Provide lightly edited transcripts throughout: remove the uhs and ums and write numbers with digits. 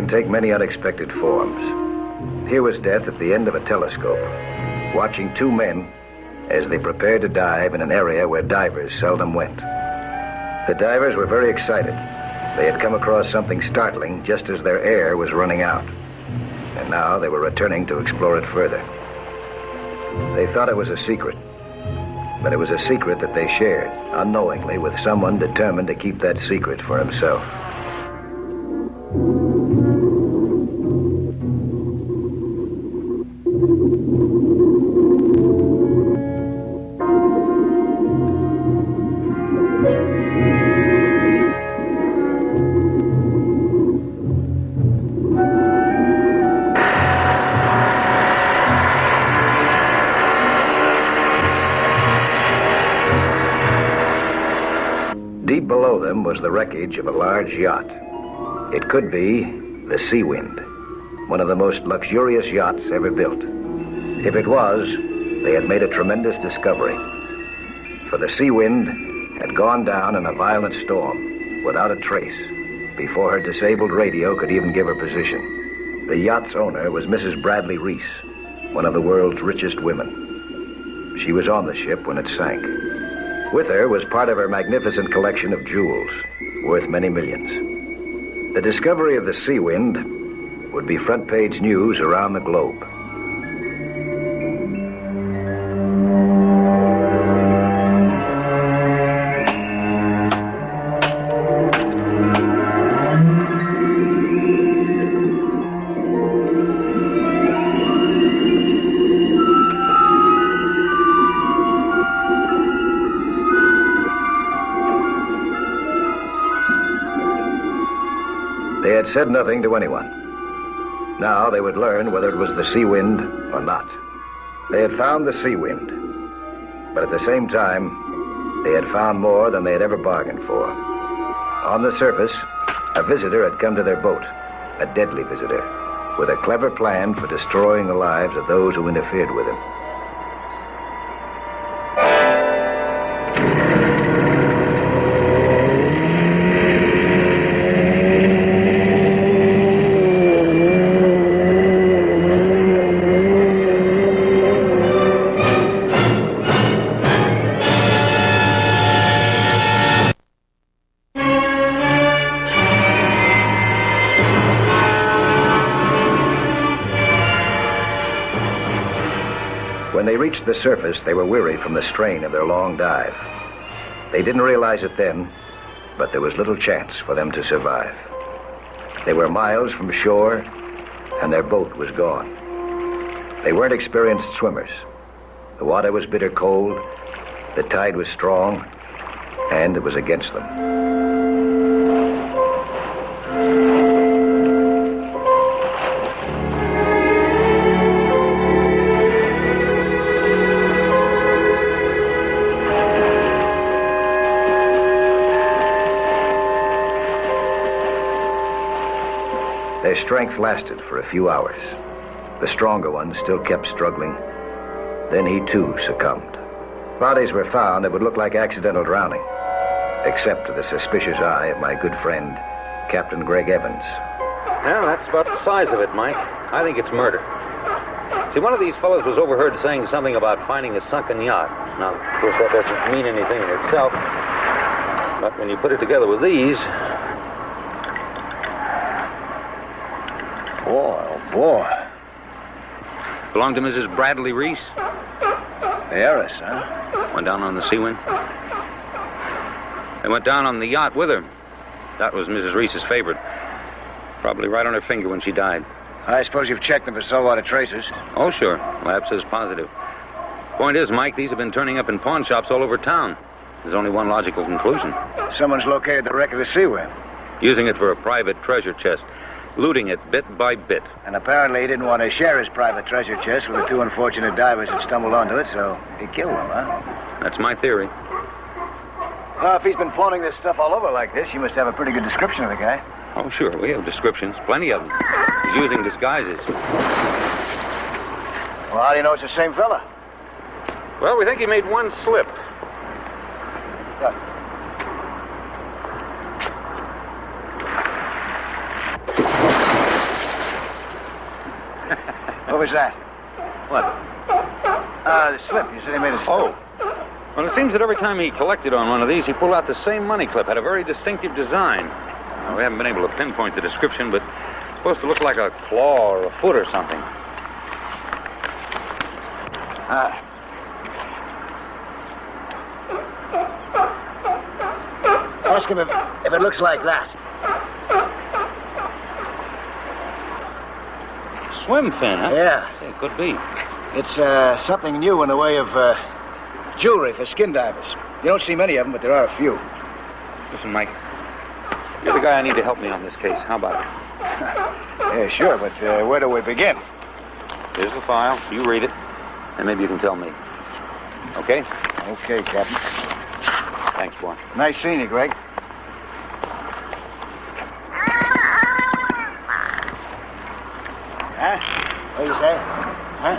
can take many unexpected forms. Here was death at the end of a telescope, watching two men as they prepared to dive in an area where divers seldom went. The divers were very excited. They had come across something startling just as their air was running out. And now they were returning to explore it further. They thought it was a secret, but it was a secret that they shared, unknowingly, with someone determined to keep that secret for himself. Deep below them was the wreckage of a large yacht. It could be the Sea Wind, one of the most luxurious yachts ever built. If it was, they had made a tremendous discovery. For the Sea Wind had gone down in a violent storm without a trace before her disabled radio could even give her position. The yacht's owner was Mrs. Bradley Reese, one of the world's richest women. She was on the ship when it sank. With her was part of her magnificent collection of jewels, worth many millions. The discovery of the Sea Wind would be front-page news around the globe. They had said nothing to anyone. Now they would learn whether it was the Sea Wind or not. They had found the Sea Wind, but at the same time, they had found more than they had ever bargained for. On the surface, a visitor had come to their boat, a deadly visitor, with a clever plan for destroying the lives of those who interfered with him. When they reached the surface, they were weary from the strain of their long dive. They didn't realize it then, but there was little chance for them to survive. They were miles from shore, and their boat was gone. They weren't experienced swimmers. The water was bitter cold, the tide was strong, and it was against them. Their strength lasted for a few hours. The stronger one still kept struggling. Then he too succumbed. Bodies were found that would look like accidental drowning, except to the suspicious eye of my good friend, Captain Greg Evans. Well, that's about the size of it, Mike. I think it's murder. See, one of these fellows was overheard saying something about finding a sunken yacht. Now, of course, that doesn't mean anything in itself. But when you put it together with these... Boy, oh boy. Belonged to Mrs. Bradley Reese. The heiress, huh? Went down on the Sea Wind. They went down on the yacht with her. That was Mrs. Reese's favorite. Probably right on her finger when she died. I suppose you've checked them for saltwater traces. Oh, sure. Lab says positive. Point is, Mike, these have been turning up in pawn shops all over town. There's only one logical conclusion. Someone's located the wreck of the Sea Wind. Using it for a private treasure chest. Looting it bit by bit. And apparently he didn't want to share his private treasure chest with the two unfortunate divers that stumbled onto it, so he killed them, huh? That's my theory. Well, if he's been pawning this stuff all over like this, you must have a pretty good description of the guy. Oh, sure. We have descriptions. Plenty of them. He's using disguises. Well, how do you know it's the same fella? Well, we think he made one slip. What was that? What? The slip. You said he made a slip. Oh. Well, it seems that every time he collected on one of these, he pulled out the same money clip. Had a very distinctive design. Now, we haven't been able to pinpoint the description, but it's supposed to look like a claw or a foot or something. Ask him if it looks like that. Swim fin, huh? Yeah. Say, it could be. It's something new in the way of jewelry for skin divers. You don't see many of them, but there are a few. Listen, Mike. You're the guy I need to help me on this case. How about it? Yeah, sure, but where do we begin? Here's the file. You read it, and maybe you can tell me. Okay? Okay, Captain. Thanks, boy. Nice seeing you, Greg. Huh? What do you say? Huh?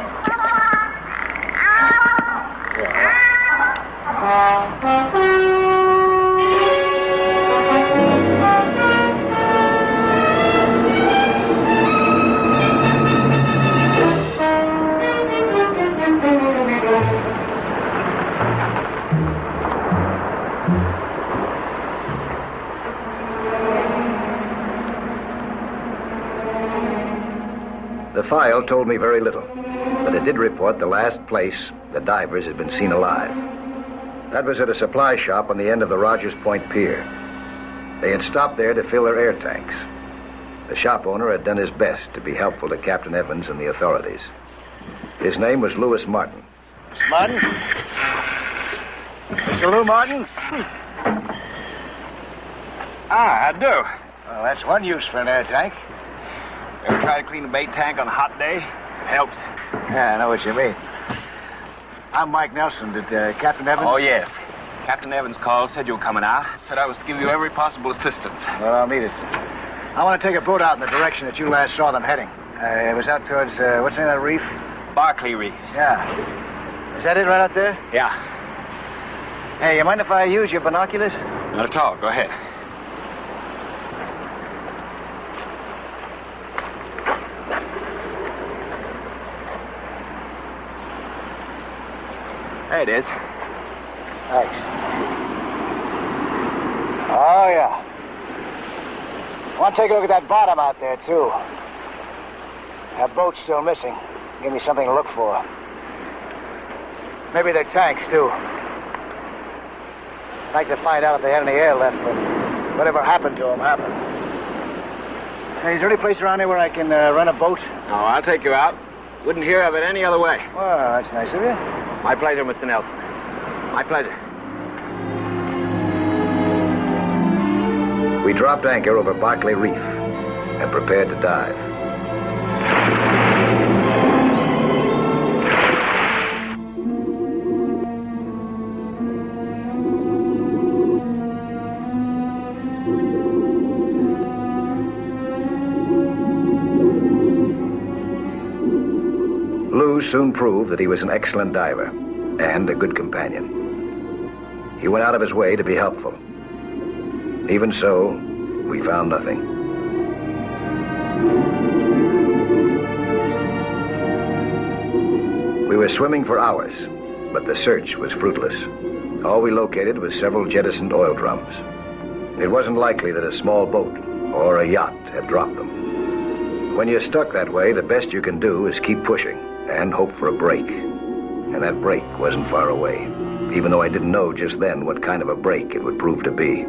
The file told me very little, but it did report the last place the divers had been seen alive. That was at a supply shop on the end of the Rogers Point Pier. They had stopped there to fill their air tanks. The shop owner had done his best to be helpful to Captain Evans and the authorities. His name was Louis Martin. Mr. Martin? Mr. Lou Martin? I do. Well, that's one use for an air tank. Ever try to clean a bait tank on a hot day? Helps. Yeah, I know what you mean. I'm Mike Nelson. Did Captain Evans? Oh, yes. Captain Evans called, said you were coming out. Said I was to give you every possible assistance. Well, I'll need it. I want to take a boat out in the direction that you last saw them heading. It was out towards, what's the name of that reef? Barclay Reef. Yeah. Is that it right out there? Yeah. Hey, you mind if I use your binoculars? Not at all. Go ahead. There it is. Thanks. Oh, yeah. I want to take a look at that bottom out there, too. That boat's still missing. Give me something to look for. Maybe their tanks, too. I'd like to find out if they had any air left, but whatever happened to them happened. Say, is there any place around here where I can rent a boat? Oh, I'll take you out. Wouldn't hear of it any other way. Well, that's nice of you. My pleasure, Mr. Nelson. My pleasure. We dropped anchor over Barclay Reef and prepared to dive. Lou soon proved that he was an excellent diver and a good companion. He went out of his way to be helpful. Even so, we found nothing. We were swimming for hours, but the search was fruitless. All we located was several jettisoned oil drums. It wasn't likely that a small boat or a yacht had dropped them. When you're stuck that way, the best you can do is keep pushing and hope for a break. And that break wasn't far away, even though I didn't know just then what kind of a break it would prove to be.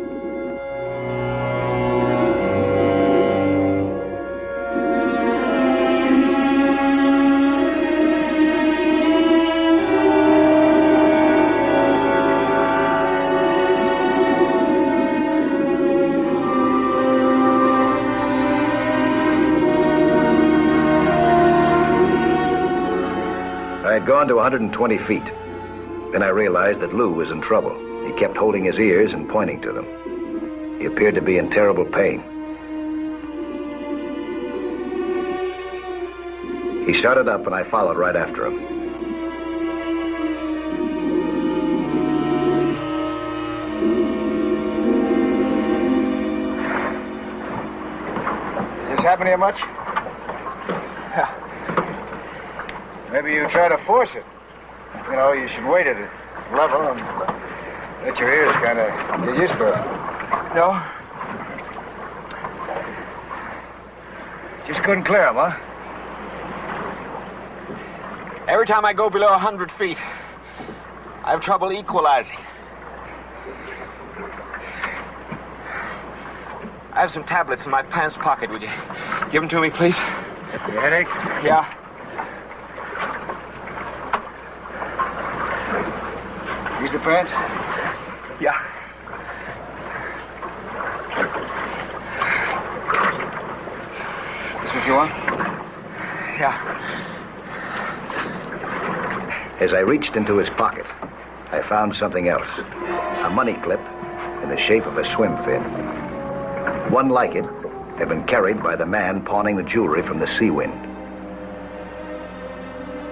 I had gone to 120 feet. Then I realized that Lou was in trouble. He kept holding his ears and pointing to them. He appeared to be in terrible pain. He started up and I followed right after him. Does this happen here much? Maybe you try to force it. You know, you should wait at a level and let your ears kind of get used to it. No. Just couldn't clear them, huh? Every time I go below 100 feet, I have trouble equalizing. I have some tablets in my pants pocket. Would you give them to me, please? Your headache? Yeah. These the pants? Yeah. This what you want? Yeah. As I reached into his pocket, I found something else. A money clip in the shape of a swim fin. One like it had been carried by the man pawning the jewelry from the Seawind.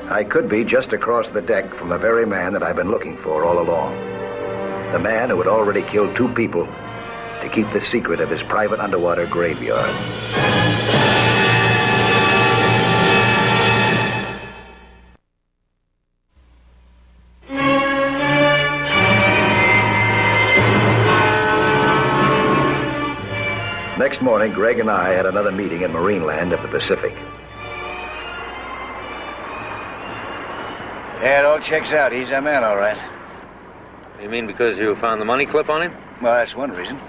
I could be just across the deck from the very man that I've been looking for all along. The man who had already killed 2 people to keep the secret of his private underwater graveyard. Next morning, Greg and I had another meeting in Marineland of the Pacific. Yeah, it all checks out. He's a man, all right. You mean because you found the money clip on him? Well, that's one reason.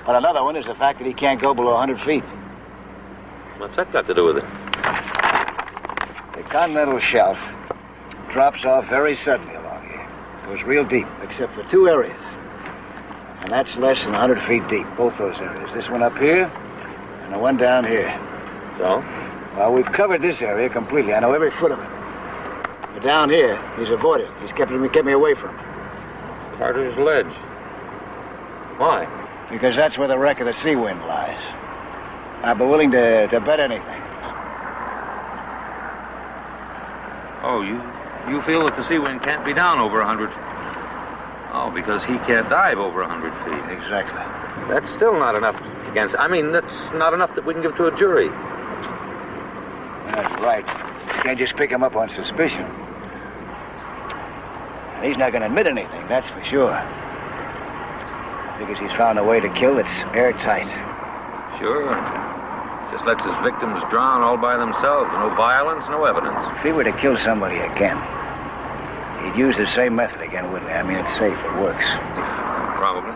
But another one is the fact that he can't go below 100 feet. What's that got to do with it? The continental shelf drops off very suddenly along here. Goes real deep, except for 2 areas. And that's less than 100 feet deep, both those areas. This one up here, and the one down here. So? Well, we've covered this area completely. I know every foot of it. But down here, he's avoided it. He's kept me away from it. Carter's Ledge. Why? Because that's where the wreck of the Seawind lies. I'd be willing to bet anything. Oh, you feel that the Seawind can't be down over 100? Oh, because he can't dive over 100 feet. Exactly. That's still not enough against... I mean, that's not enough that we can give to a jury. That's right. You can't just pick him up on suspicion. And he's not going to admit anything, that's for sure. Because he's found a way to kill that's airtight. Sure. Just lets his victims drown all by themselves. No violence, no evidence. If he were to kill somebody again, he'd use the same method again, wouldn't he? I mean, it's safe. It works. Probably.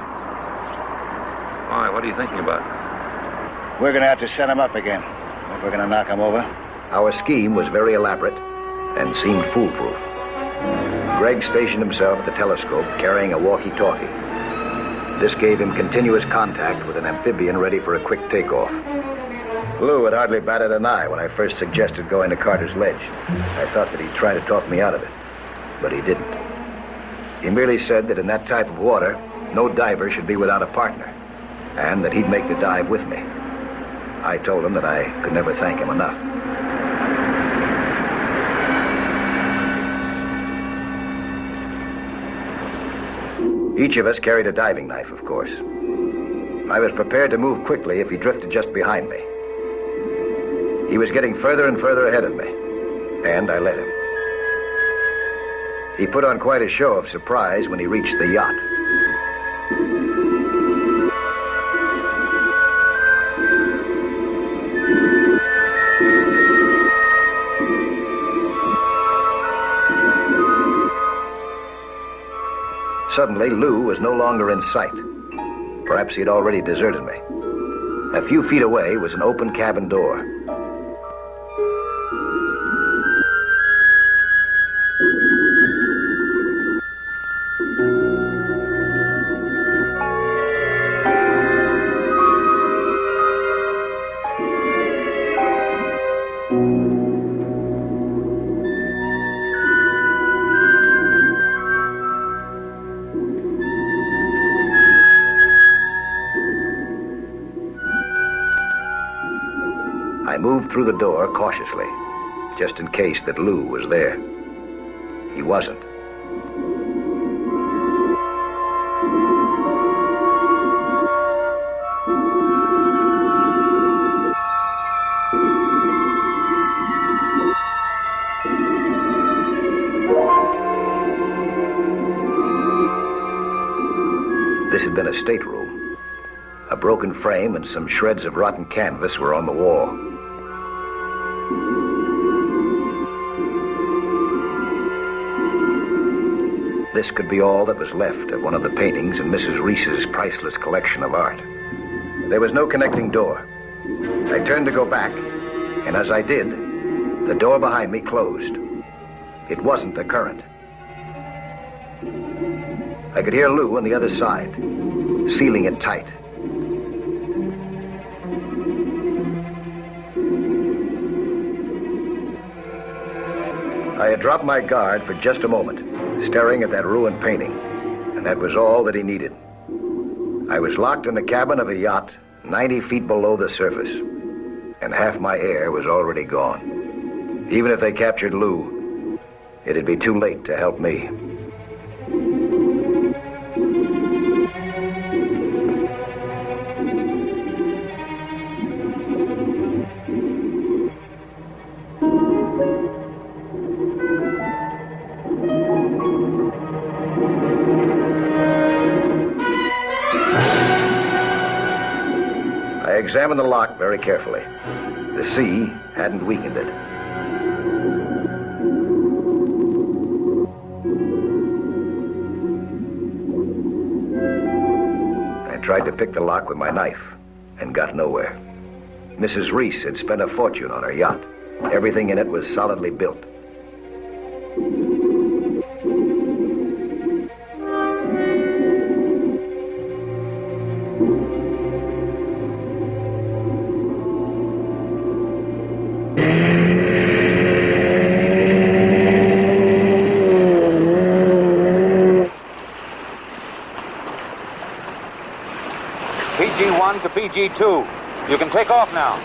Why? What are you thinking about? We're going to have to set him up again if we're going to knock him over. Our scheme was very elaborate and seemed foolproof. Greg stationed himself at the telescope carrying a walkie-talkie. This gave him continuous contact with an amphibian ready for a quick takeoff. Lou had hardly batted an eye when I first suggested going to Carter's Ledge. I thought that he'd try to talk me out of it, but he didn't. He merely said that in that type of water, no diver should be without a partner, and that he'd make the dive with me. I told him that I could never thank him enough. Each of us carried a diving knife, of course. I was prepared to move quickly if he drifted just behind me. He was getting further and further ahead of me, and I let him. He put on quite a show of surprise when he reached the yacht. Suddenly, Lou was no longer in sight. Perhaps he'd already deserted me. A few feet away was an open cabin door. I moved through the door cautiously, just in case that Lou was there. He wasn't. have been a stateroom. A broken frame and some shreds of rotten canvas were on the wall. This could be all that was left of one of the paintings in Mrs. Reese's priceless collection of art. There was no connecting door. I turned to go back, and as I did, the door behind me closed. It wasn't the current. I could hear Lou on the other side, sealing it tight. I had dropped my guard for just a moment, staring at that ruined painting, and that was all that he needed. I was locked in the cabin of a yacht 90 feet below the surface, and half my air was already gone. Even if they captured Lou, it'd be too late to help me. I examined the lock very carefully. The sea hadn't weakened it. I tried to pick the lock with my knife and got nowhere. Mrs. Reese had spent a fortune on her yacht. Everything in it was solidly built. PG-1 to PG-2. You can take off now.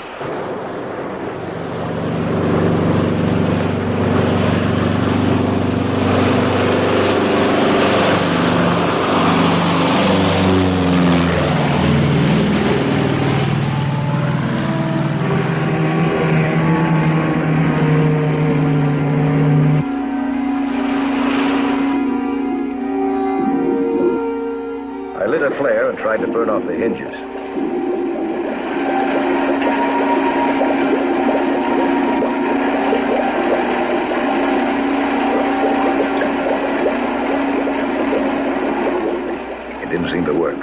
I lit a flare and tried to burn off the hinges. It didn't seem to work.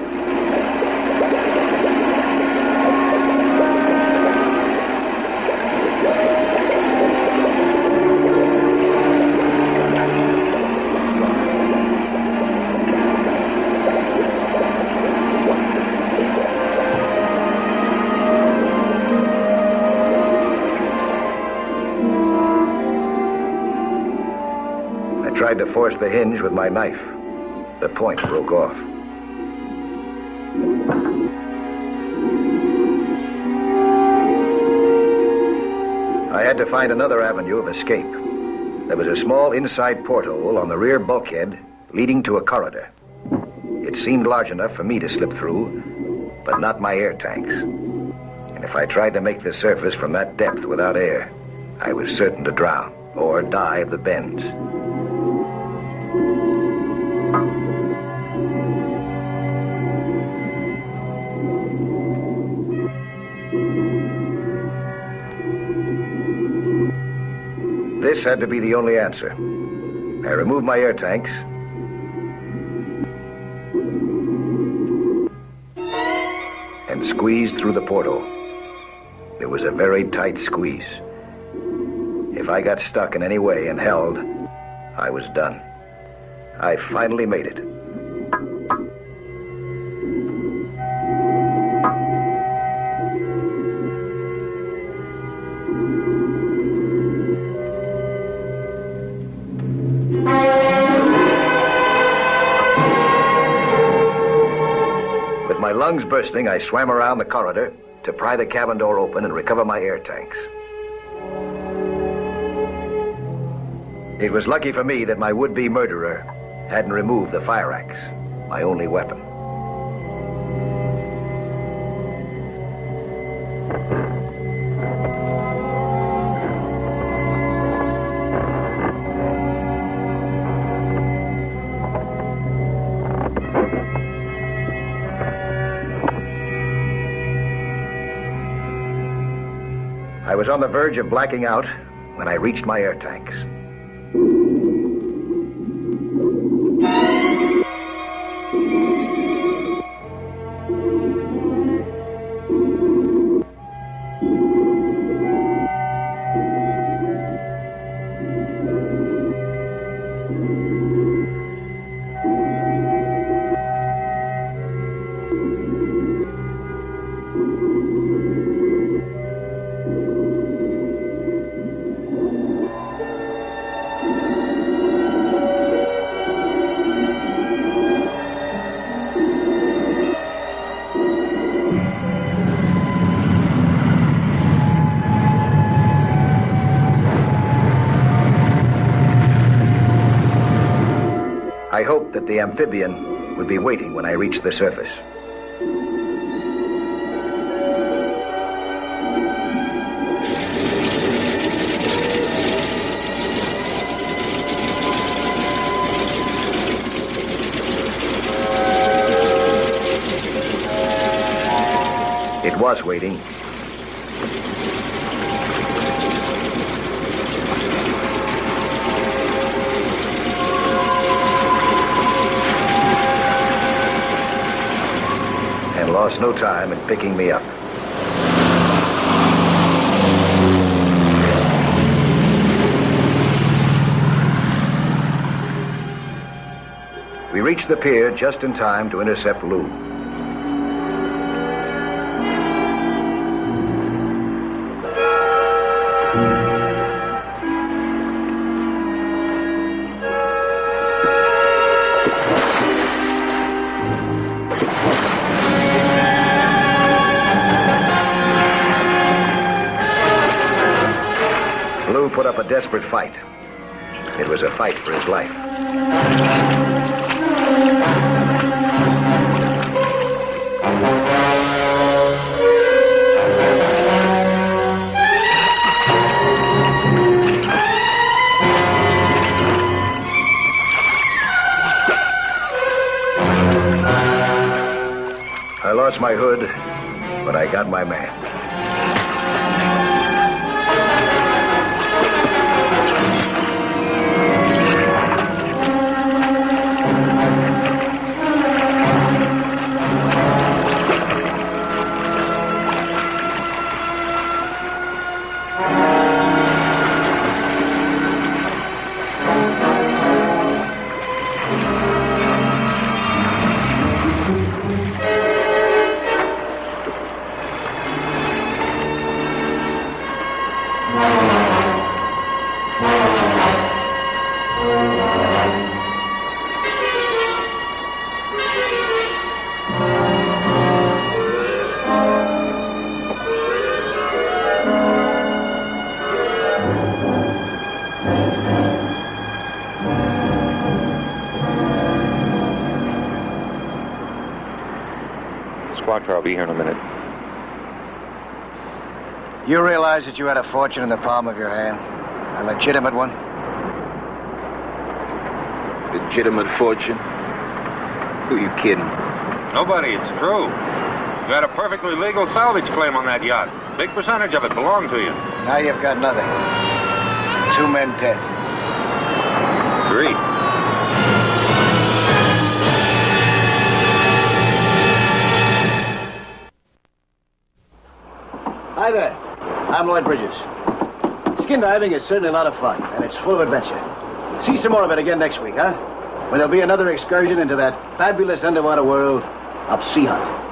I tried to force the hinge with my knife. The point broke off. I had to find another avenue of escape. There was a small inside porthole on the rear bulkhead leading to a corridor. It seemed large enough for me to slip through, but not my air tanks. And if I tried to make the surface from that depth without air, I was certain to drown or die of the bends. This had to be the only answer. I removed my air tanks and squeezed through the porthole. It was a very tight squeeze. If I got stuck in any way and held, I was done. I finally made it. With my lungs bursting, I swam around the corridor to pry the cabin door open and recover my air tanks. It was lucky for me that my would-be murderer hadn't removed the fire axe, my only weapon. was on the verge of blacking out when I reached my air tanks. I hoped that the amphibian would be waiting when I reached the surface. It was waiting. And lost no time in picking me up. We reached the pier just in time to intercept Lou. Lou put up a desperate fight. It was a fight for his life. I lost my hood, but I got my man. Squawk car will be here in a minute. You realize that you had a fortune in the palm of your hand? A legitimate one? Legitimate fortune? Who are you kidding? Nobody, it's true. You had a perfectly legal salvage claim on that yacht. Big percentage of it belonged to you. Now you've got nothing. 2 men dead. Agreed. Hi there. I'm Lloyd Bridges. Skin diving is certainly a lot of fun, and it's full of adventure. See some more of it again next week, huh? When there'll be another excursion into that fabulous underwater world of Sea Hunt.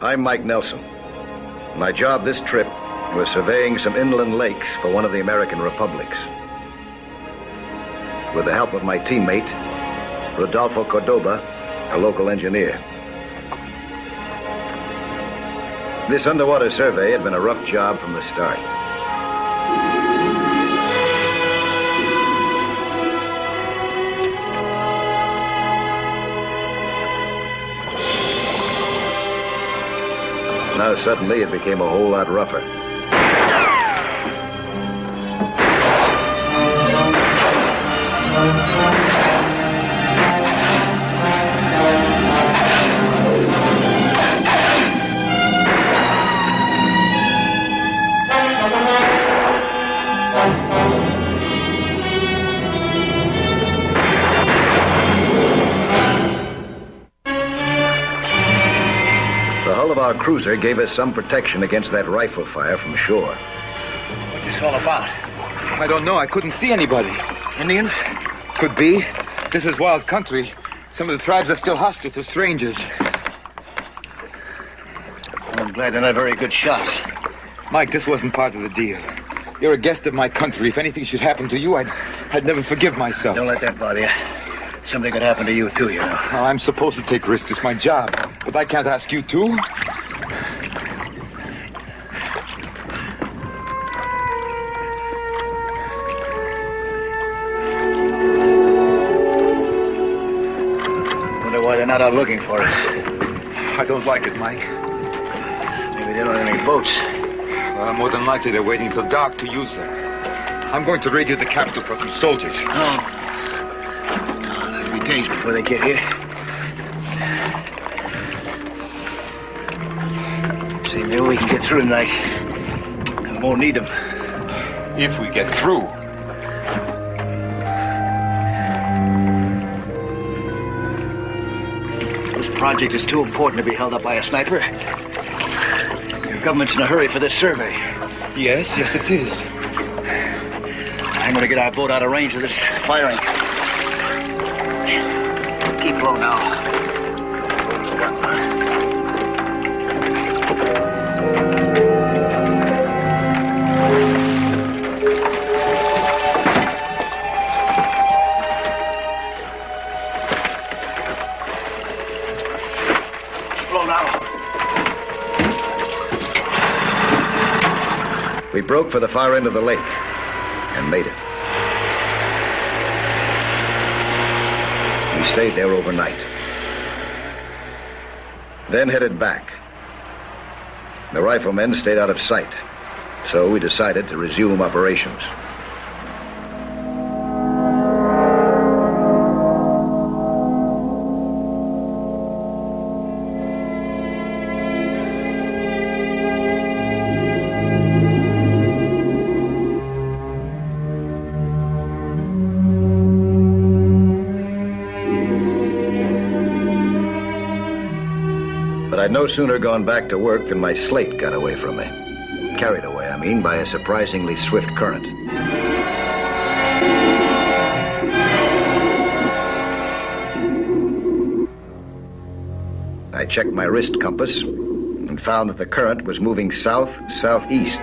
I'm Mike Nelson. My job this trip was surveying some inland lakes for one of the American republics. With the help of my teammate, Rodolfo Cordoba, a local engineer. This underwater survey had been a rough job from the start. Now suddenly it became a whole lot rougher. The hull of our cruiser gave us some protection against that rifle fire from shore. What's this all about? I don't know. I couldn't see anybody. Indians? Could be. This is wild country. Some of the tribes are still hostile to strangers. I'm glad they're not very good shots. Mike, this wasn't part of the deal. You're a guest of my country. If anything should happen to you, I'd never forgive myself. Don't let that bother you. Something could happen to you, too, you know. Now, I'm supposed to take risks. It's my job. But I can't ask you to. Wonder why they're not out looking for us. I don't like it, Mike. Maybe they don't have any boats. Well, more than likely they're waiting till dark to use them. I'm going to radio the capital for some soldiers. Oh, that'll be days before they get here. See, maybe we can get through tonight. And we won't need them. If we get through. This project is too important to be held up by a sniper. Your government's in a hurry for this survey. Yes, it is. I'm going to get our boat out of range of this firing. Keep low now. We broke for the far end of the lake and made it. We stayed there overnight. Then headed back. The riflemen stayed out of sight, so we decided to resume operations. I'd no sooner gone back to work than my slate got away from me. Carried away, I mean, by a surprisingly swift current. I checked my wrist compass and found that the current was moving south-southeast.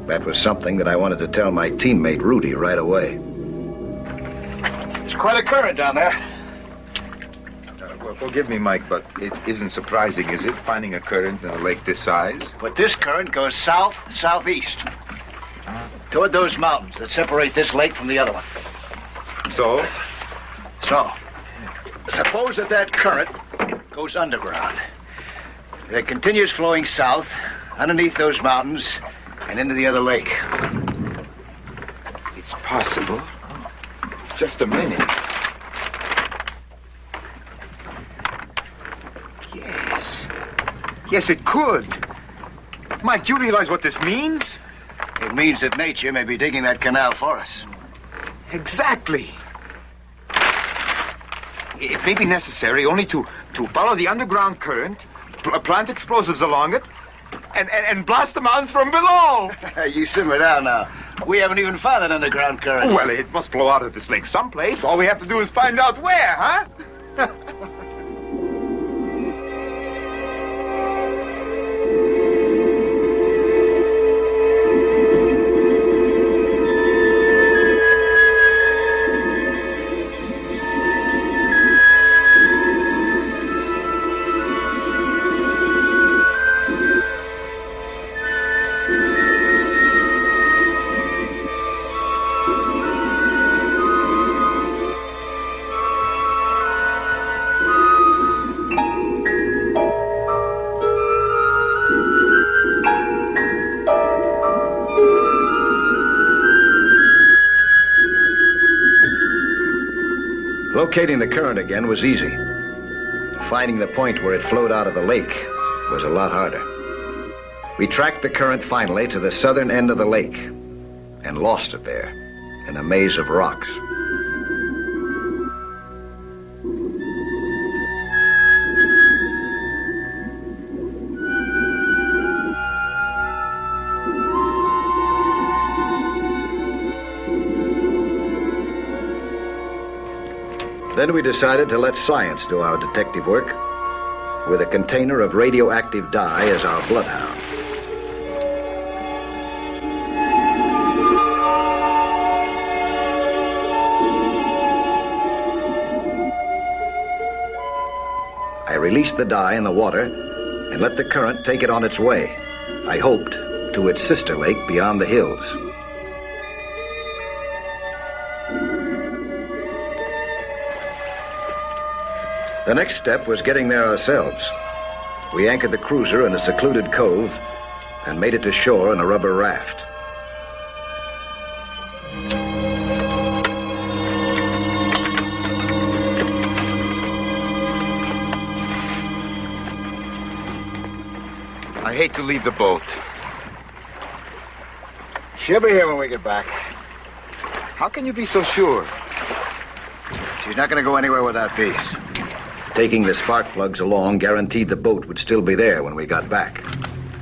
That was something that I wanted to tell my teammate, Rudy, right away. There's quite a current down there. Well, forgive me, Mike, but it isn't surprising, is it, finding a current in a lake this size? But this current goes south-southeast. Toward those mountains that separate this lake from the other one. So, suppose that current goes underground. It continues flowing south, underneath those mountains, and into the other lake. It's possible. Just a minute. Yes, it could. Mike, do you realize what this means? It means that nature may be digging that canal for us. Exactly. It may be necessary only to follow the underground current, plant explosives along it, and blast the mountains from below. You simmer down now. We haven't even found an underground current. Well, it must flow out of this lake someplace. All we have to do is find out where, huh? Locating the current again was easy. Finding the point where it flowed out of the lake was a lot harder. We tracked the current finally to the southern end of the lake and lost it there in a maze of rocks. Then we decided to let science do our detective work with a container of radioactive dye as our bloodhound. I released the dye in the water and let the current take it on its way, I hoped, to its sister lake beyond the hills. The next step was getting there ourselves. We anchored the cruiser in a secluded cove and made it to shore in a rubber raft. I hate to leave the boat. She'll be here when we get back. How can you be so sure? She's not going to go anywhere without these. Taking the spark plugs along guaranteed the boat would still be there when we got back,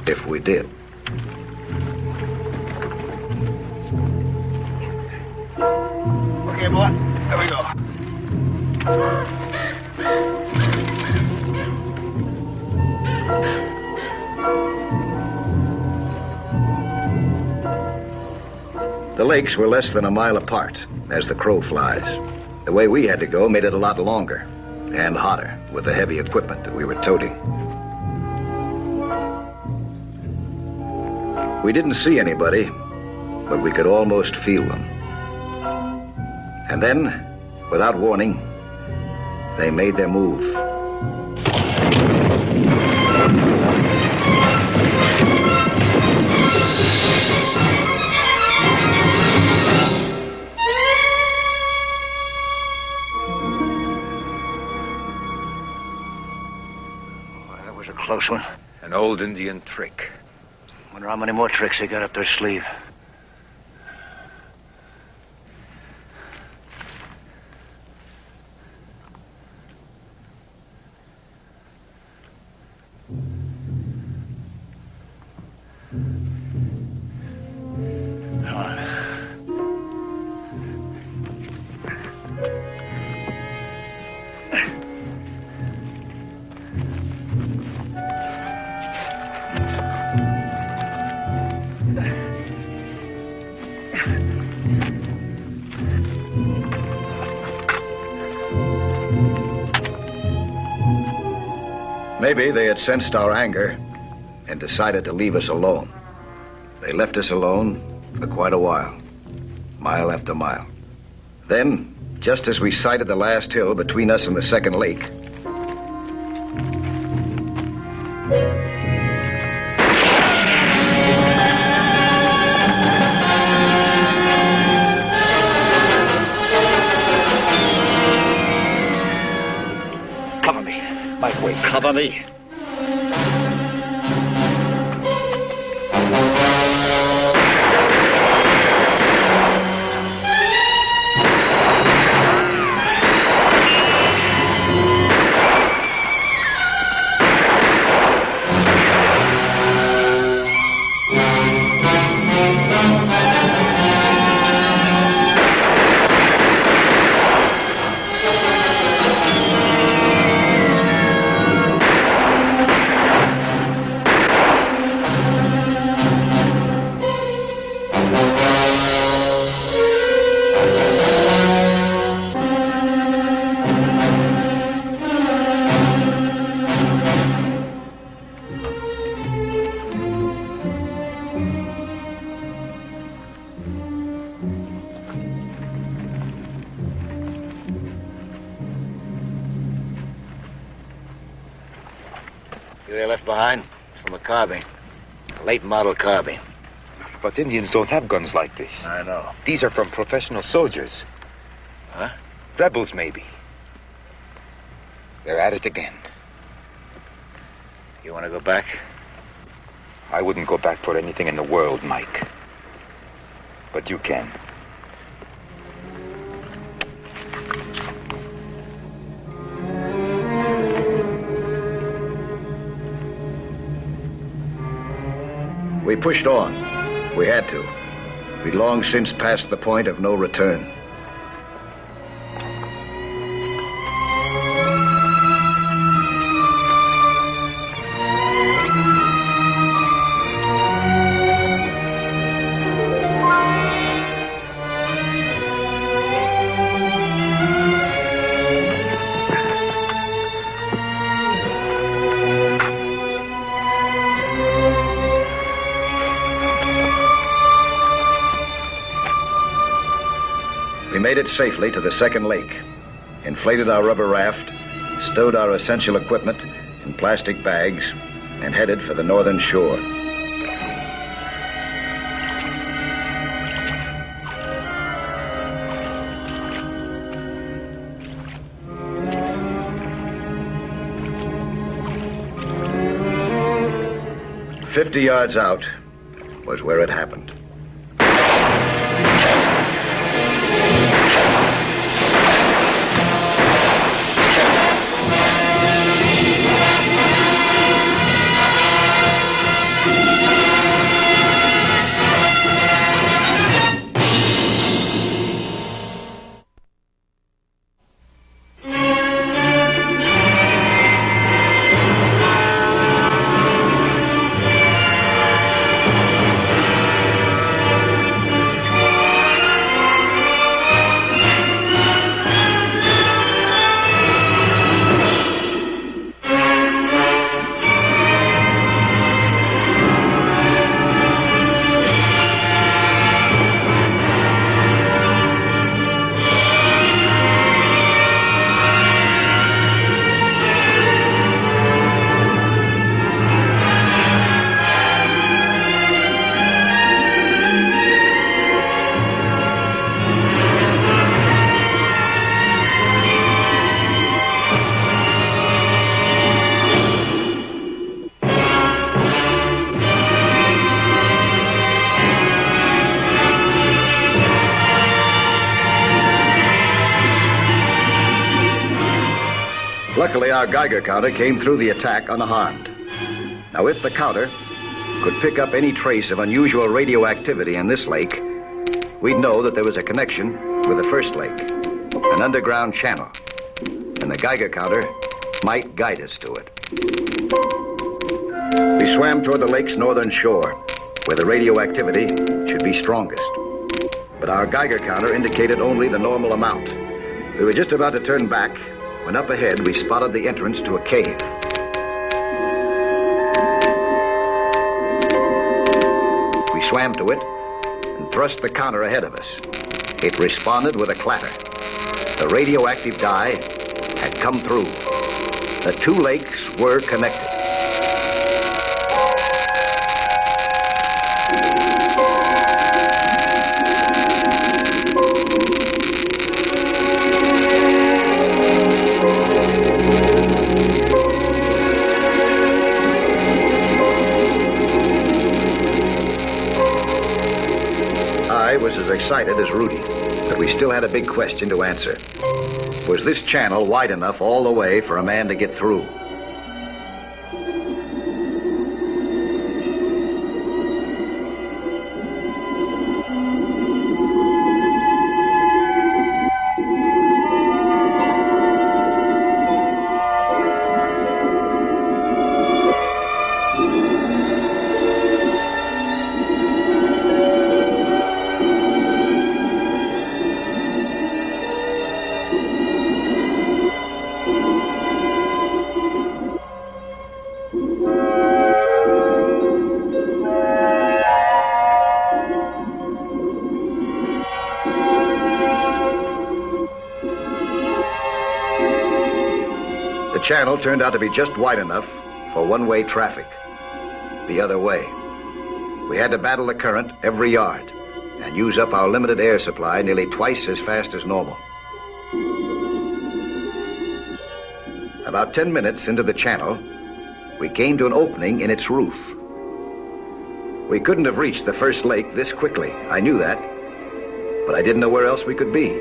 if we did. Okay, boy. There we go. The lakes were less than a mile apart, as the crow flies. The way we had to go made it a lot longer and hotter with the heavy equipment that we were toting. We didn't see anybody, but we could almost feel them. And then, without warning, they made their move. Close one. An old Indian trick. Wonder how many more tricks they got up their sleeve. Come on. Maybe they had sensed our anger and decided to leave us alone. They left us alone for quite a while, mile after mile. Then, just as we sighted the last hill between us and the second lake, Cover me. Mike, wait. Cover me. They left behind from a carbine. A late model carbine. But Indians don't have guns like this. I know. These are from professional soldiers. Huh? Rebels, maybe. They're at it again. You want to go back? I wouldn't go back for anything in the world, Mike. But you can. We pushed on. We had to. We'd long since passed the point of no return. We made it safely to the second lake, inflated our rubber raft, stowed our essential equipment in plastic bags, and headed for the northern shore. "50 yards out was where it happened. Luckily, our Geiger counter came through the attack unharmed. Now, if the counter could pick up any trace of unusual radioactivity in this lake, we'd know that there was a connection with the first lake, an underground channel, and the Geiger counter might guide us to it. We swam toward the lake's northern shore, where the radioactivity should be strongest. But our Geiger counter indicated only the normal amount. We were just about to turn back when up ahead we spotted the entrance to a cave. We swam to it and thrust the counter ahead of us. It responded with a clatter. The radioactive dye had come through. The two lakes were connected. I was as excited as Rudy, but we still had a big question to answer. Was this channel wide enough all the way for a man to get through? The channel turned out to be just wide enough for one-way traffic. The other way. We had to battle the current every yard and use up our limited air supply nearly twice as fast as normal. About 10 minutes into the channel, we came to an opening in its roof. We couldn't have reached the first lake this quickly. I knew that, but I didn't know where else we could be.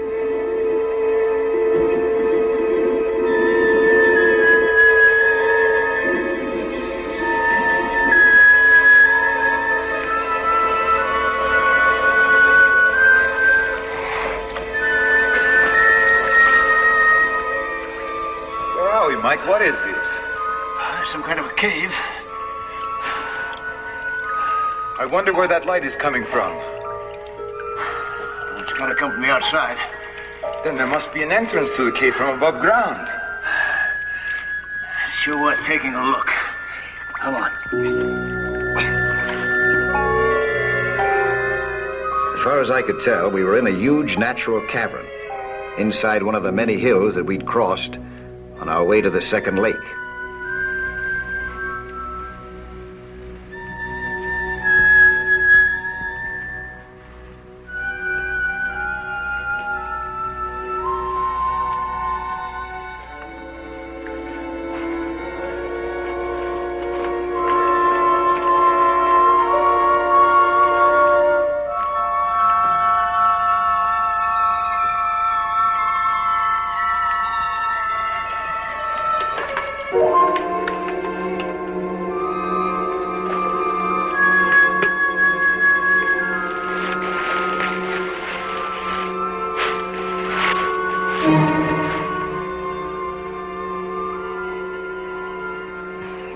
Where are we, Mike? What is this? Some kind of a cave. I wonder where that light is coming from. It's gotta come from the outside. Then there must be an entrance to the cave from above ground. It's sure worth taking a look. Come on. As far as I could tell, we were in a huge natural cavern inside one of the many hills that we'd crossed on our way to the second lake.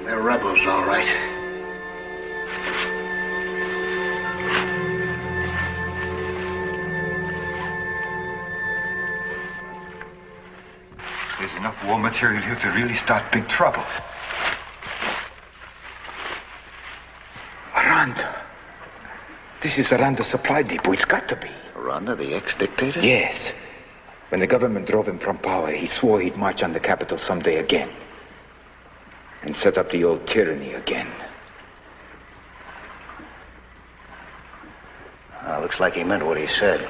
They're rebels, all right. There's enough war material here to really start big trouble. Aranda. This is Aranda's supply depot. It's got to be. Aranda, the ex-dictator? Yes. When the government drove him from power, he swore he'd march on the capital someday again. And set up the old tyranny again. Looks like he meant what he said.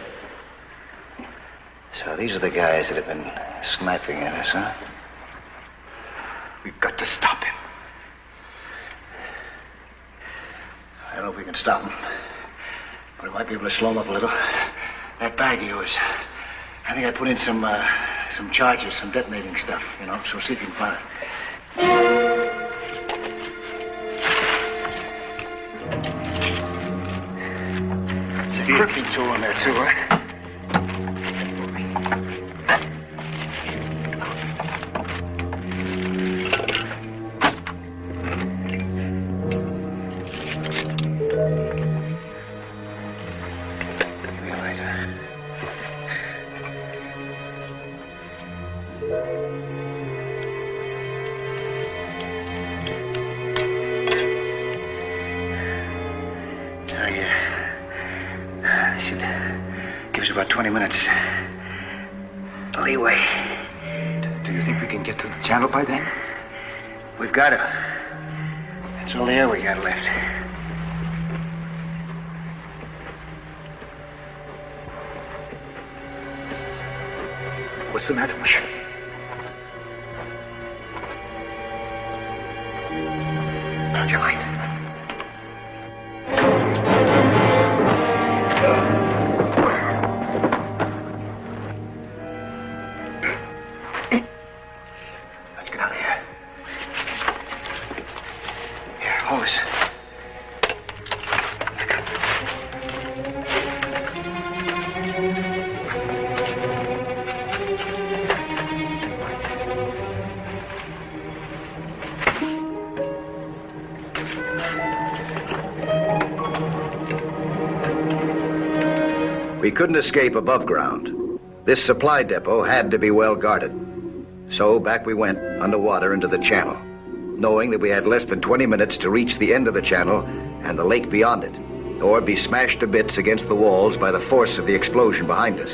So these are the guys that have been sniping at us, huh? We've got to stop him. I don't know if we can stop him. But we might be able to slow him up a little. That bag of yours. I think I put in some charges, some detonating stuff, so see if you can find it. There's a crippling tool in there, too, huh? Gives about 20 minutes leeway. Do you think we can get to the channel by then? We've got to. That's all the air we got left. What's the matter, Michelle? Put your light. Let's get out of here. Here, hold this. We couldn't escape above ground. This supply depot had to be well guarded. So back we went underwater into the channel, knowing that we had less than 20 minutes to reach the end of the channel and the lake beyond it, or be smashed to bits against the walls by the force of the explosion behind us.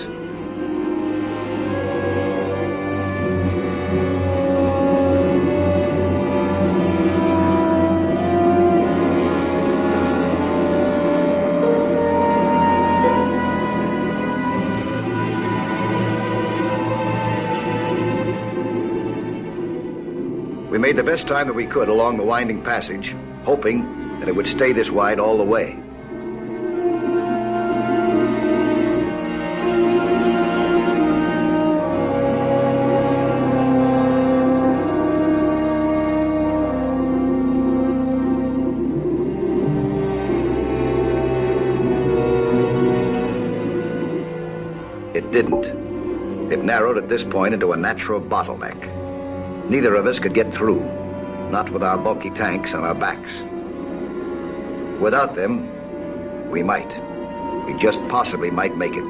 We made the best time that we could along the winding passage, hoping that it would stay this wide all the way. It didn't. It narrowed at this point into a natural bottleneck. Neither of us could get through, not with our bulky tanks on our backs. Without them, we might. We just possibly might make it.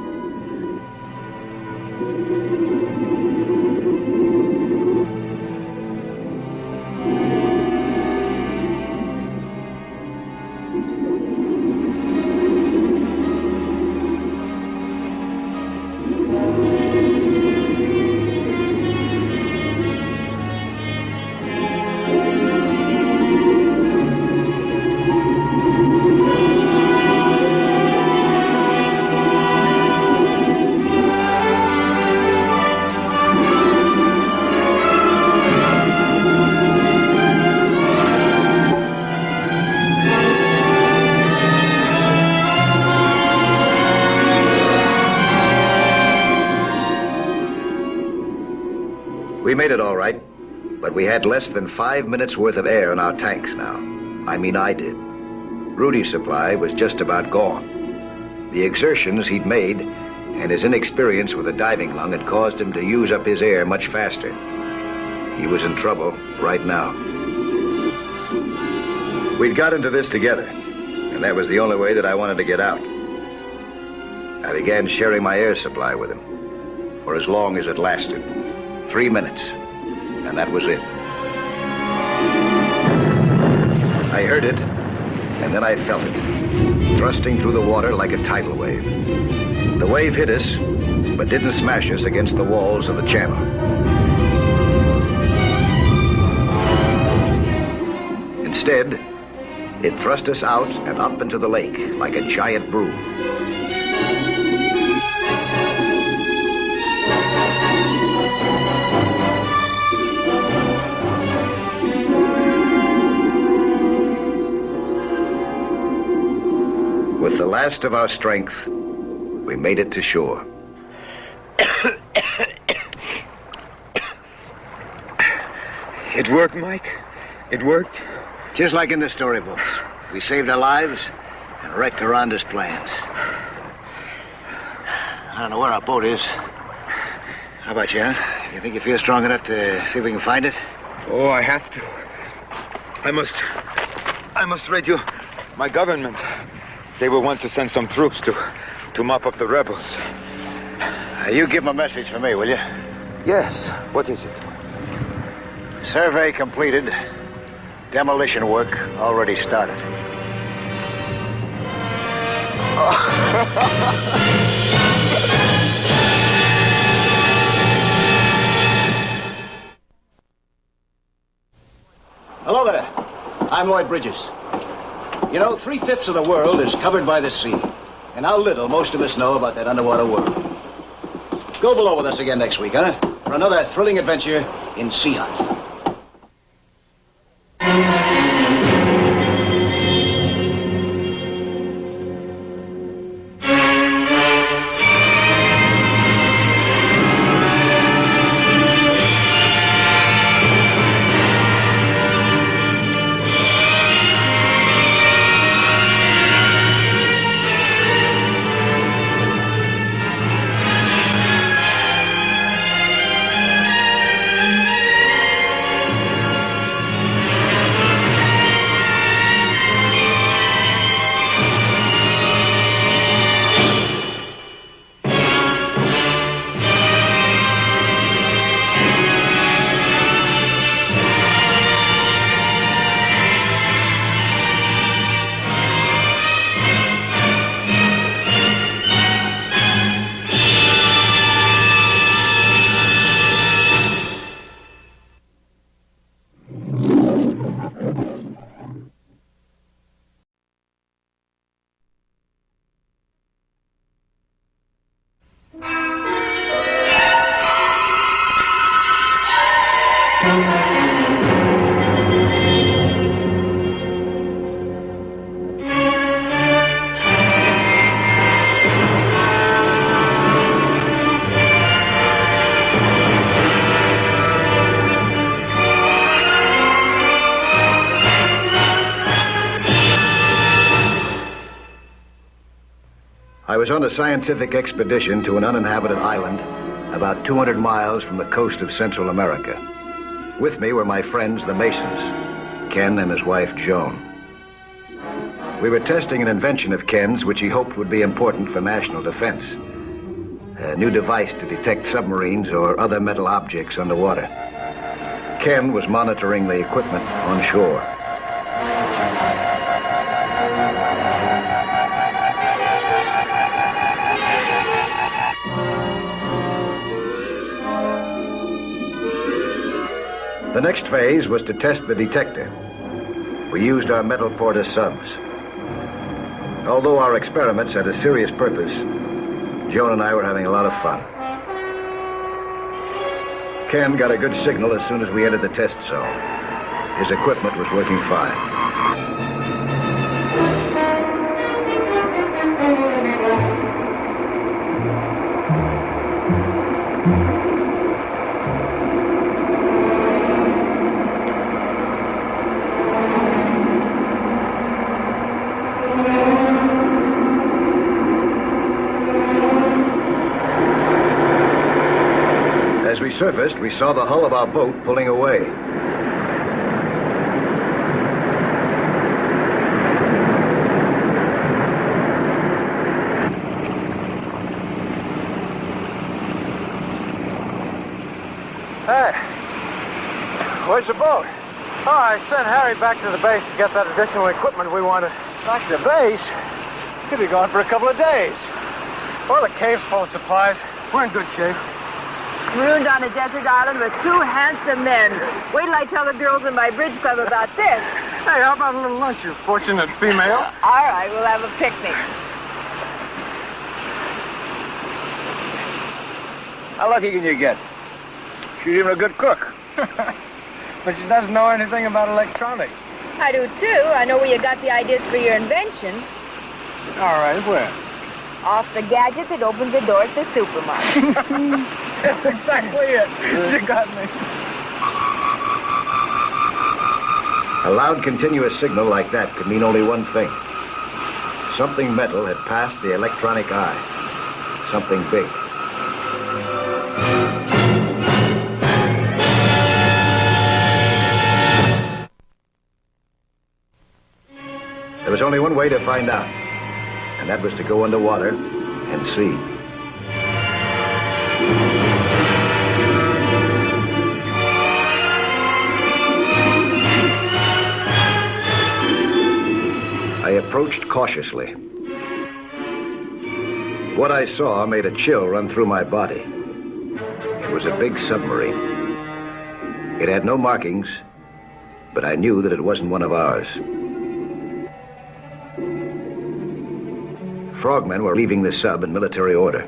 We made it all right, but we had less than 5 minutes worth of air in our tanks now. I mean, I did. Rudy's supply was just about gone. The exertions he'd made and his inexperience with a diving lung had caused him to use up his air much faster. He was in trouble right now. We'd got into this together, and that was the only way that I wanted to get out. I began sharing my air supply with him for as long as it lasted. 3 minutes, and that was it. I heard it, and then I felt it, thrusting through the water like a tidal wave. The wave hit us, but didn't smash us against the walls of the channel. Instead, it thrust us out and up into the lake like a giant broom. With the last of our strength, we made it to shore. It worked, Mike. It worked. Just like in the storybooks. We saved our lives and wrecked Aranda's plans. I don't know where our boat is. How about you, huh? You think you feel strong enough to see if we can find it? Oh, I have to. I must radio my government. They will want to send some troops to mop up the rebels. You give them a message for me, will you? Yes. What is it? Survey completed. Demolition work already started. Hello there. I'm Lloyd Bridges. You know, 3/5 of the world is covered by the sea. And how little most of us know about that underwater world. Go below with us again next week, huh? For another thrilling adventure in Sea Hunt. I was on a scientific expedition to an uninhabited island about 200 miles from the coast of Central America. With me were my friends, the Masons, Ken and his wife, Joan. We were testing an invention of Ken's which he hoped would be important for national defense. A new device to detect submarines or other metal objects underwater. Ken was monitoring the equipment on shore. The next phase was to test the detector. We used our metal porter subs. Although our experiments had a serious purpose, Joan and I were having a lot of fun. Ken got a good signal as soon as we entered the test zone. His equipment was working fine. As we surfaced, we saw the hull of our boat pulling away. Hey, where's the boat? Oh, I sent Harry back to the base to get that additional equipment we wanted. Back to the base? He'll be gone for a couple of days. Well, the cave's full of supplies. We're in good shape. Marooned on a desert island with two handsome men. Wait till I tell the girls in my bridge club about this. Hey, how about a little lunch, you fortunate female? All right, we'll have a picnic. How lucky can you get? She's even a good cook. But she doesn't know anything about electronics. I do, too. I know where you got the ideas for your invention. All right, where? Off the gadget that opens the door at the supermarket. That's exactly it. She got me. A loud, continuous signal like that could mean only one thing. Something metal had passed the electronic eye. Something big. There was only one way to find out, and that was to go underwater and see. I approached cautiously. What I saw made a chill run through my body. It was a big submarine. It had no markings, but I knew that it wasn't one of ours. Frogmen were leaving the sub in military order.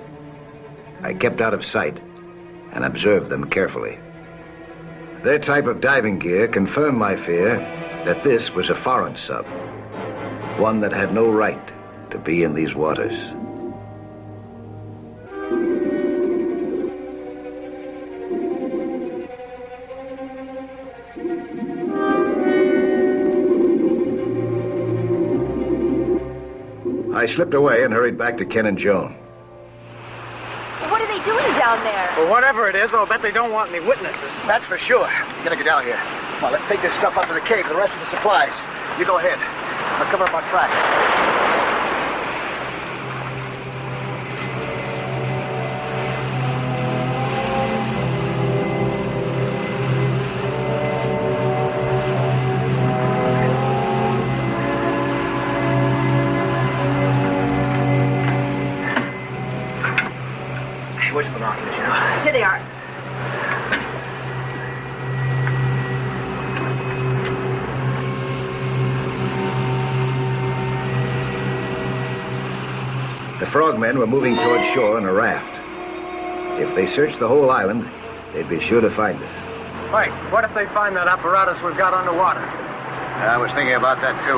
I kept out of sight and observed them carefully. Their type of diving gear confirmed my fear that this was a foreign sub, one that had no right to be in these waters. I slipped away and hurried back to Ken and Joan. What are they doing down there? Well, whatever it is, I'll bet they don't want any witnesses. That's for sure. You gotta get down here. Come on, let's take this stuff up to the cave, the rest of the supplies. You go ahead. I'll cover up our tracks. Where's the binoculars, you know? Here they are. The frogmen were moving toward shore in a raft. If they searched the whole island, they'd be sure to find us. Wait, what if they find that apparatus we've got underwater? I was thinking about that, too.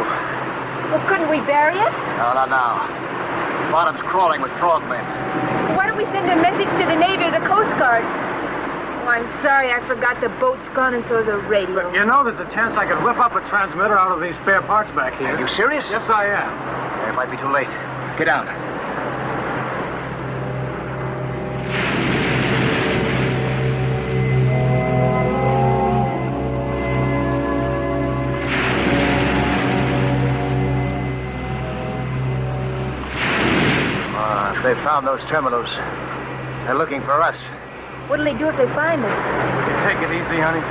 Well, couldn't we bury it? No, not now. Bottom's crawling with frogmen. Why don't we send a message to the Navy or the Coast Guard? Oh, I'm sorry, I forgot the boat's gone and so is the radio. You know, there's a chance I could whip up a transmitter out of these spare parts back here. Are you serious? Yes, I am. It might be too late. Get down. they found those terminals. They're looking for us. What'll they do if they find us? Take it easy, honey.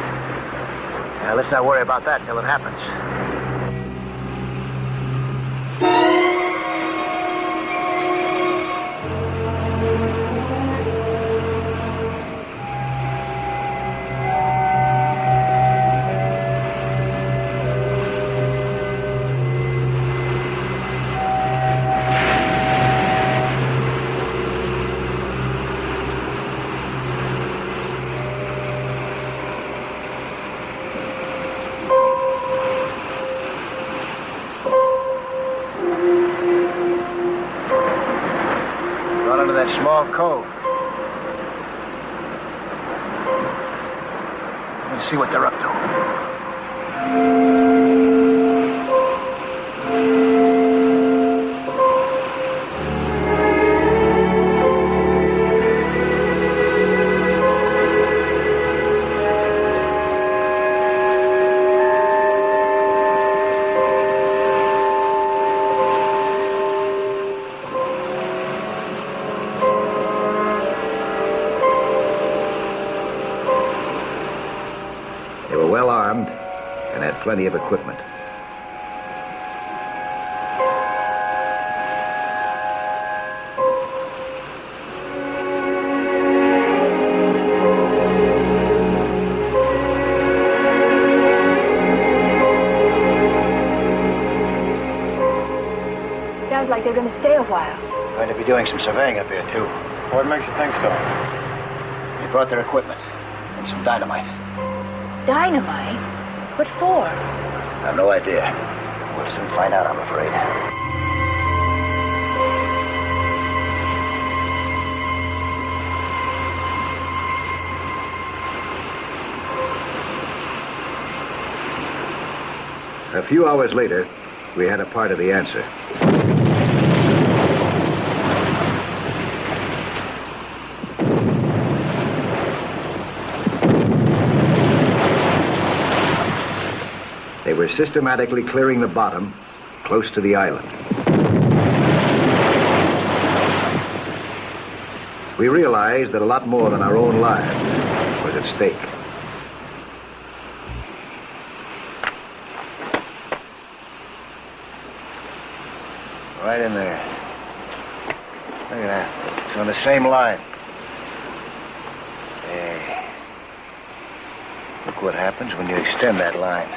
Now, let's not worry about that until it happens. That small cove. Let's see what they're up to. They were well armed and had plenty of equipment. Sounds like they're going to stay a while. Going to be doing some surveying up here, too. What makes you think so? They brought their equipment and some dynamite. Dynamite? What for? I have no idea. We'll soon find out, I'm afraid. A few hours later, we had a part of the answer. They were systematically clearing the bottom close to the island. We realized that a lot more than our own lives was at stake. Right in there. Look at that. It's on the same line. Hey. Look what happens when you extend that line.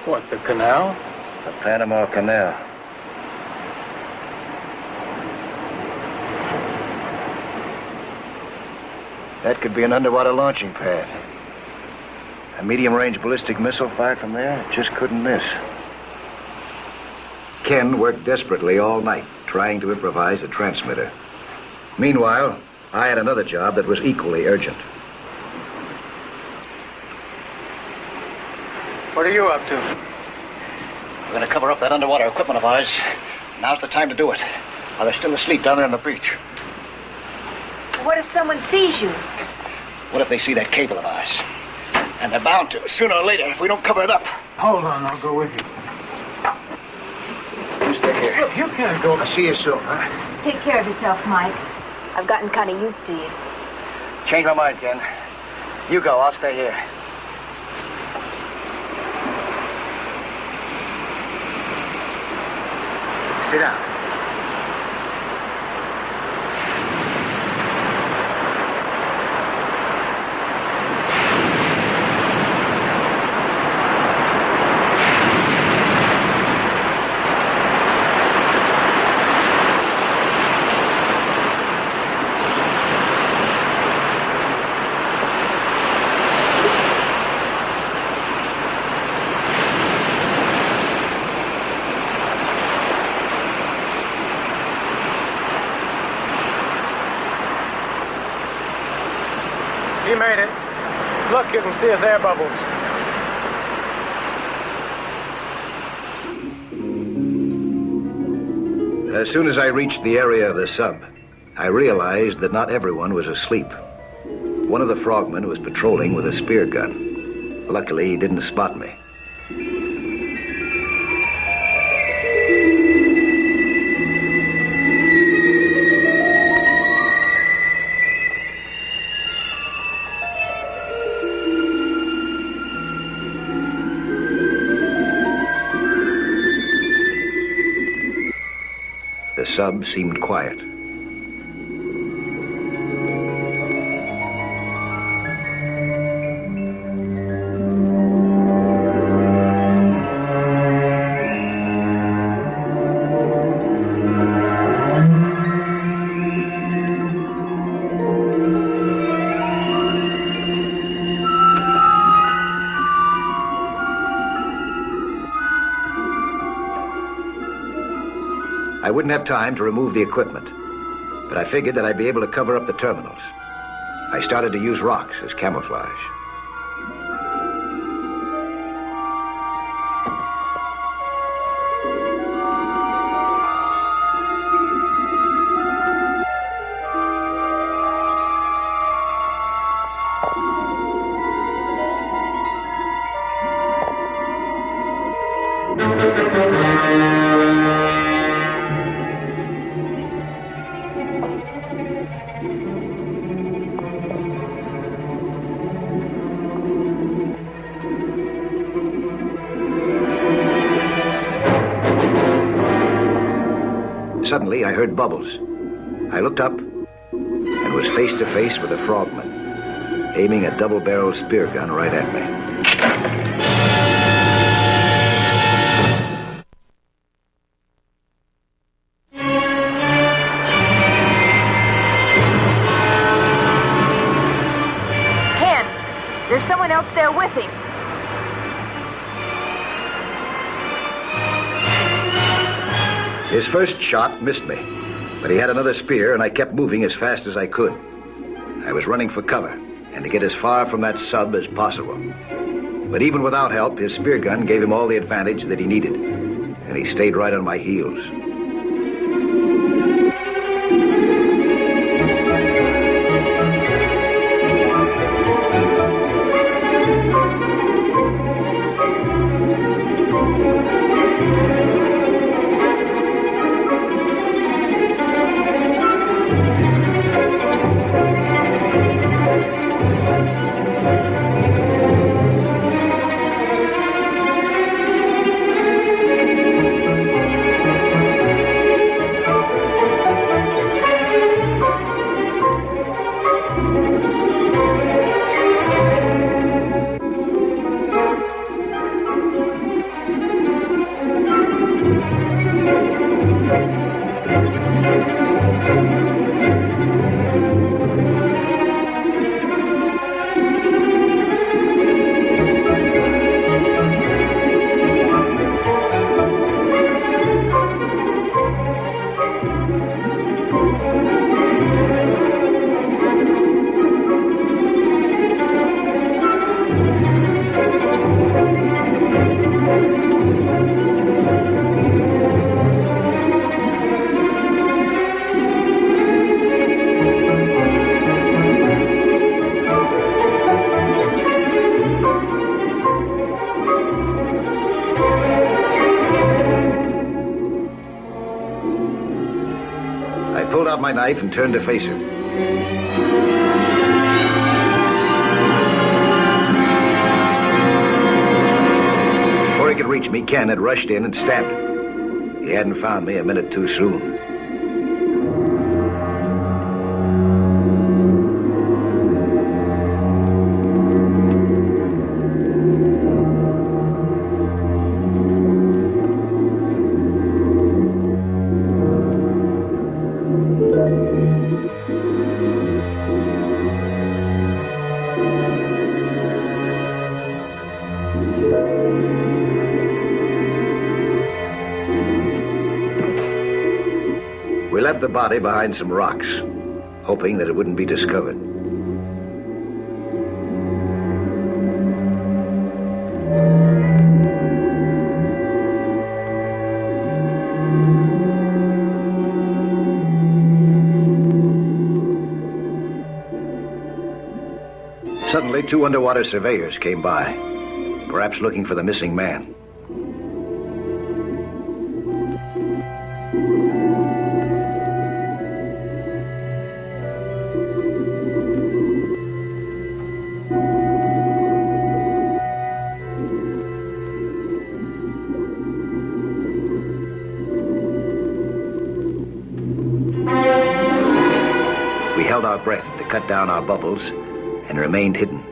What, the canal? The Panama Canal. That could be an underwater launching pad. A medium-range ballistic missile fired from there just couldn't miss. Ken worked desperately all night, trying to improvise a transmitter. Meanwhile, I had another job that was equally urgent. What are you up to? We're going to cover up that underwater equipment of ours. Now's the time to do it. While they're still asleep down there on the beach. What if someone sees you? What if they see that cable of ours? And they're bound to, sooner or later, if we don't cover it up. Hold on, I'll go with you. You stay here. Look, you can't go. I'll see you soon, huh? Take care of yourself, Mike. I've gotten kind of used to you. Change my mind, Ken. You go, I'll stay here. Sit down. He made it. Look, you can see his air bubbles. As soon as I reached the area of the sub, I realized that not everyone was asleep. One of the frogmen was patrolling with a spear gun. Luckily, he didn't spot me. sub seemed quiet. I wouldn't have time to remove the equipment, but I figured that I'd be able to cover up the terminals. I started to use rocks as camouflage. Suddenly, I heard bubbles. I looked up and was face to face with a frogman, aiming a double-barreled spear gun right at me. Ken, there's someone else there with him. His first shot missed me, but he had another spear, and I kept moving as fast as I could. I was running for cover, and to get as far from that sub as possible. But even without help, his spear gun gave him all the advantage that he needed, and he stayed right on my heels. I pulled out my knife and turned to face him. Before he could reach me, Ken had rushed in and stabbed him. He hadn't found me a minute too soon. We left the body behind some rocks, hoping that it wouldn't be discovered. Suddenly, 2 underwater surveyors came by, perhaps looking for the missing man. breath to cut down our bubbles and remained hidden.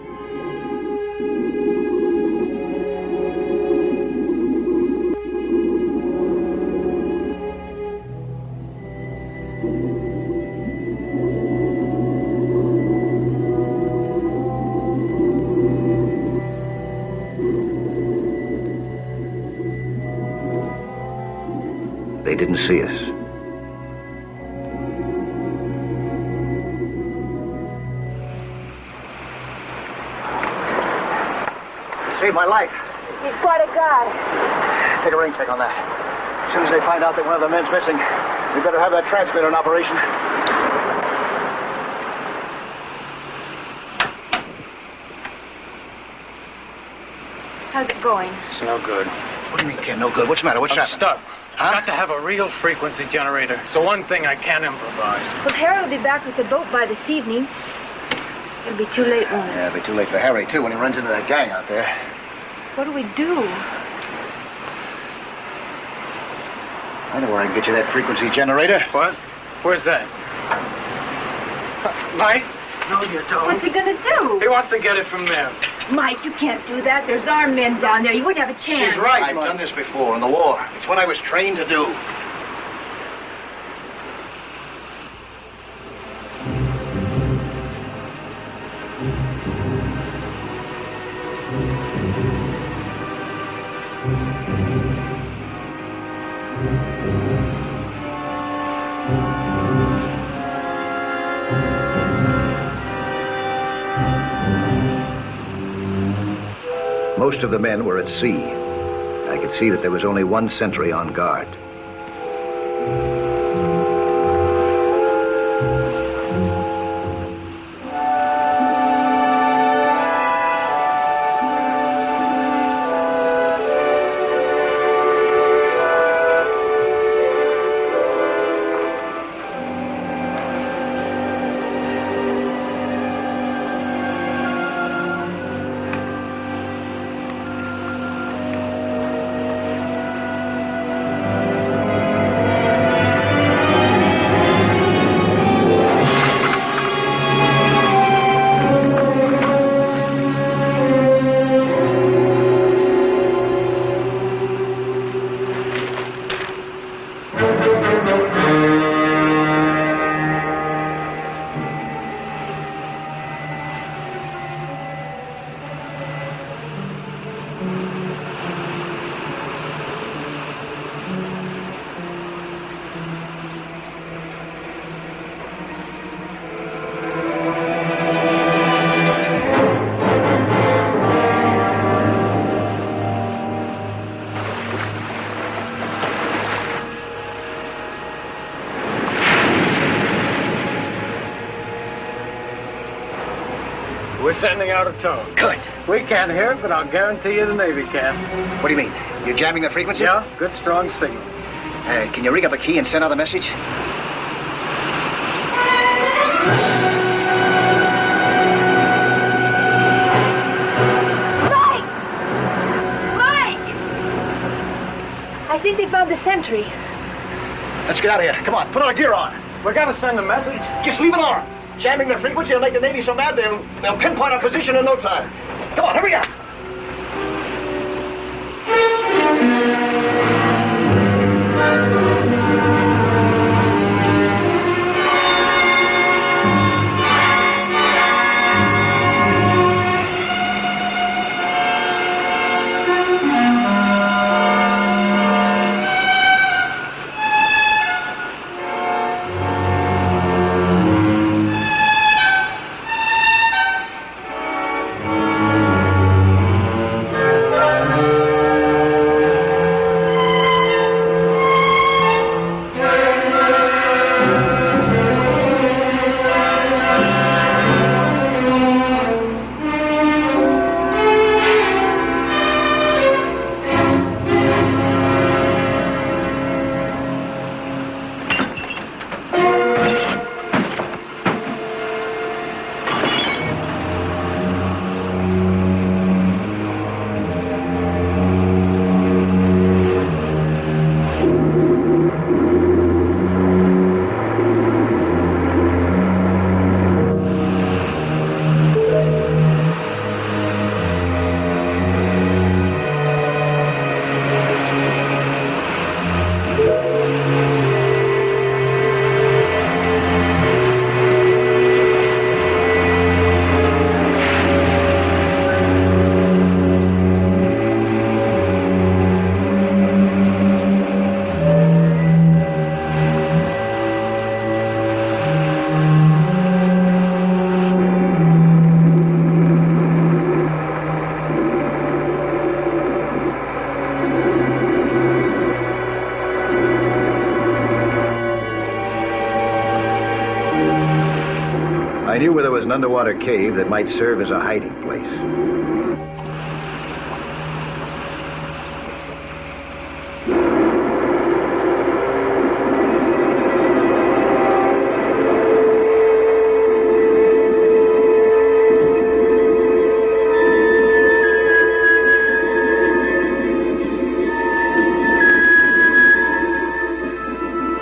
They didn't see us. Saved my life. He's quite a guy. Take a rain check on that. As soon as they find out that one of the men's missing, we better have that transmitter in operation. How's it going? It's no good. What do you mean, Ken? No good. What's the matter? What's I'm happening? stuck. Huh? I've got to have a real frequency generator. It's the one thing I can't improvise. Well, Harry will be back with the boat by this evening. It'll be too late, won't it? Yeah, it'll be too late for Harry, too, when he runs into that gang out there. What do we do? I know where I can get you that frequency generator. What? Where's that? Mike? No, you don't. What's he gonna do? He wants to get it from them. Mike, you can't do that. There's armed men down there. You wouldn't have a chance. She's right, I've Mike. done this before in the war. It's what I was trained to do. Most of the men were at sea. I could see that there was only one sentry on guard. We're sending out a tow. Good. We can't hear it, but I'll guarantee you the Navy can. What do you mean? You're jamming the frequency? Yeah, good strong signal. Can you rig up a key and send out a message? Mike! Mike! I think they found the sentry. Let's get out of here. Come on, put our gear on. We gotta send a message. Just leave it on. Jamming the frequency will make the Navy so mad they'll pinpoint our position in no time. Come on, hurry up. an underwater cave that might serve as a hiding place.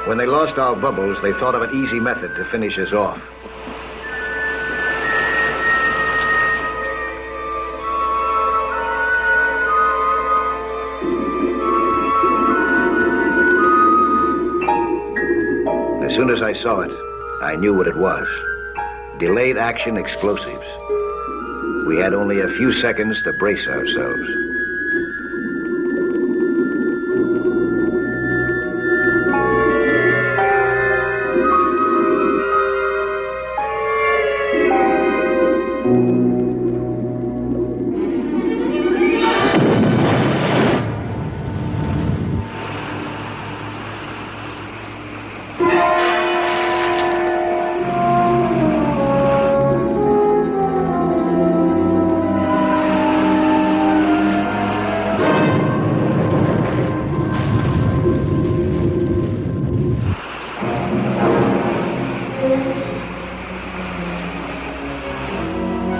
When they lost our bubbles, they thought of an easy method to finish us off. As soon as I saw it, I knew what it was. Delayed action explosives. We had only a few seconds to brace ourselves.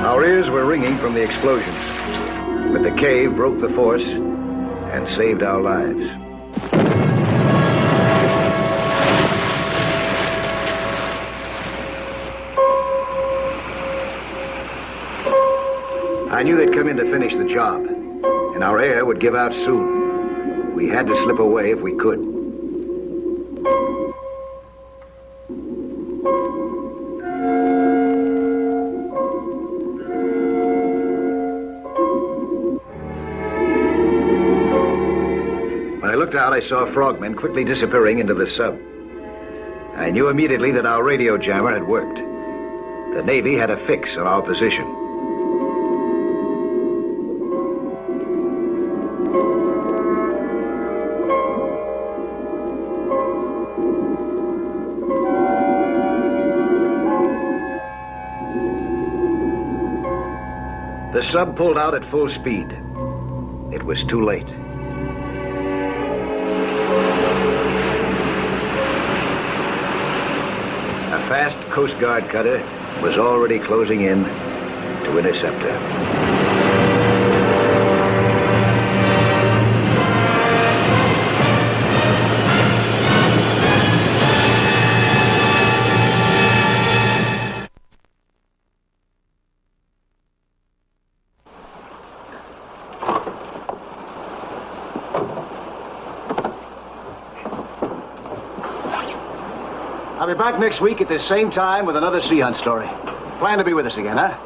Our ears were ringing from the explosions, but the cave broke the force and saved our lives. I knew they'd come in to finish the job, and our air would give out soon. We had to slip away if we could. When I looked out, I saw frogmen quickly disappearing into the sub. I knew immediately that our radio jammer had worked. The Navy had a fix on our position. The sub pulled out at full speed. It was too late. A fast Coast Guard cutter was already closing in to intercept her. I'll be back next week at this same time with another sea hunt story. Plan to be with us again, huh?